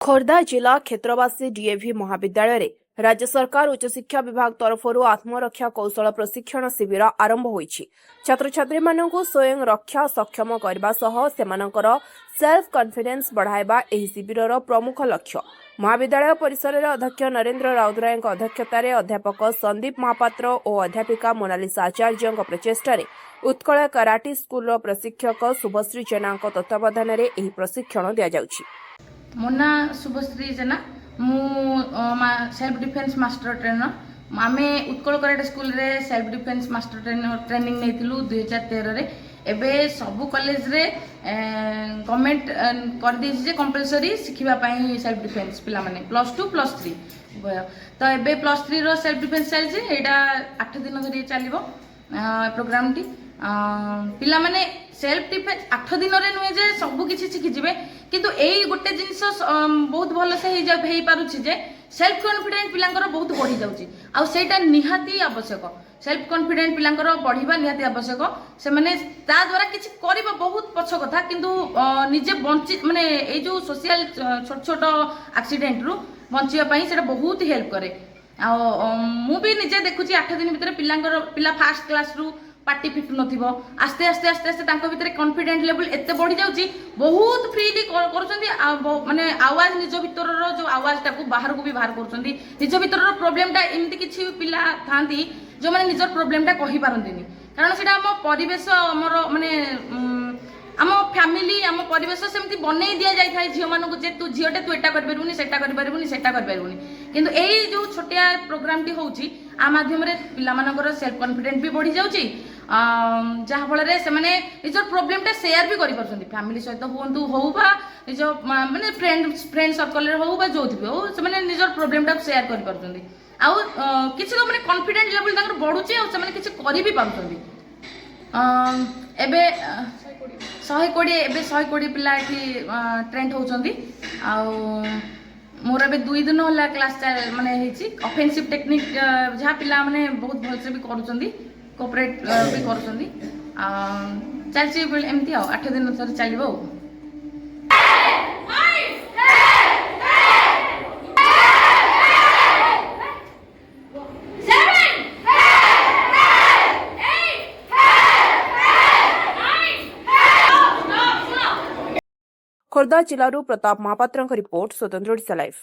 खोर्धा जिला क्षेत्रवासी डीएवी महाविद्यालय रे राज्य सरकार उच्च शिक्षा विभाग तरफ आत्मरक्षा कौशल प्रशिक्षण शिविर आरंभ होईछि। छात्र छात्री मानकु स्वयं रक्षा सक्षम करबा सह सेमानकर सेल्फ कॉन्फिडेंस बढ़ाइबा एही शिविरर प्रमुख लक्ष्य। महाविद्यालय परिसर रे अध्यक्ष नरेंद्र राउतरायଙ୍କ अध्यक्षतार अध्यापक संदीप महापात्र और अध्यापिका मोनालिसा आचार्यଙ୍କ प्रचेष्टार उत्कल कराटे स्कूल प्रशिक्षक शुभश्री जेनाଙ୍କ तत्वावधान रे एही प्रशिक्षण दिया जाउछि। मो ना शुभश्री जेना मु सेल्फ डिफेन्स मास्टर ट्रेनर आमे उत्कल कराटे स्कूल रे सेल्फ डिफेन्स मास्टर ट्रेनिंग नैथिलु 2013 रे। एबे सबु कॉलेज रे गवर्नमेंट कर देछि जे कंपलसरी सिखिबा पई सेल्फ डिफेन्स पिला माने +2 +3 तो एबे +3 रो सेल्फ डिफेन्स चल जे एटा 8 दिन धरि चलिबो प्रोग्राम टी पिला माने सेल्फ डिफेन्स 8 दिन रे नुहे जे सब किछि सिखि जिवे किंतु एई गोटे जिंस बहुत भलो से हेई पारुछि जे सेल्फ कॉन्फिडेंट पिलांकर बहुत बढ़ी जाउछि आ सेटा निहाती आवश्यक। सेल्फ कॉन्फिडेंट पिलांकर बढ़िबा निहाती आवश्यक। से माने ता द्वारा किछि करबा बहुत पछ कथा किंतु निजे बंची माने ए जो सोशल छोट छोट एक्सीडेंट रु बंचिया पई सेटा बहुत हेल्प करे। आ मु भी निजे देखुछि 8 दिन भीतर पिला फर्स्ट क्लास रु पार्टी फिटु नथिबो आस्ते आस्ते आस्ते आस्ते तांको भीतर कॉन्फिडेंट लेवल एते बढ़ी जाउची बहुत फ्रीली करूछंती माने आवाज निज भीतर जो आवाज टाको बाहर को भी बाहर करूछंती। निज भीतर प्रॉब्लम टा एमती किछि पिला थांती जो माने निजर प्रॉब्लम टा कहि पारंतीनी कारण सेटा हम परिवेश हमर माने आम फैमिली आम परिवेश सेमती बनई दि जाए थाए झील मानक जे तू झीटे तू एटा करबेरुनी सेटा करबेरुनी सेटा करबेरुनी किंतु एई जो छोटिया प्रोग्राम टी होउची आ माध्यम रे पिला मानकर सेल्फ कॉन्फिडेंट भी बढ़ी जाउची जहा फल रे से माने निजर प्रॉब्लम टा शेयर भी करि परछंती फैमिली सहित होंतु होउ बा निज माने फ्रेंड सर्कल रे होउ बा जोथि हो से माने निजर प्रॉब्लम टा शेयर करि परछंती आ किछि तो माने कॉन्फिडेंट लेवल ताकर बढ़ुची आ से माने किछि करि भी पाउछंती। एबे 120 एबे 120 पिला एठी ट्रेंड होउछंती आ मोर एबे 2 दिन होला क्लास माने हेची ऑफेंसिव टेक्निक जहा पिला माने बहुत भल से भी करूछंती कोऑपरेट भी करूछंती चलची एमती आ 8 दिन थरे चलिबो। खोर्धा जिलारू प्रताप महापात्रଙ୍କ रिपोर्ट स्वतंत्र ओडिशा लाइव।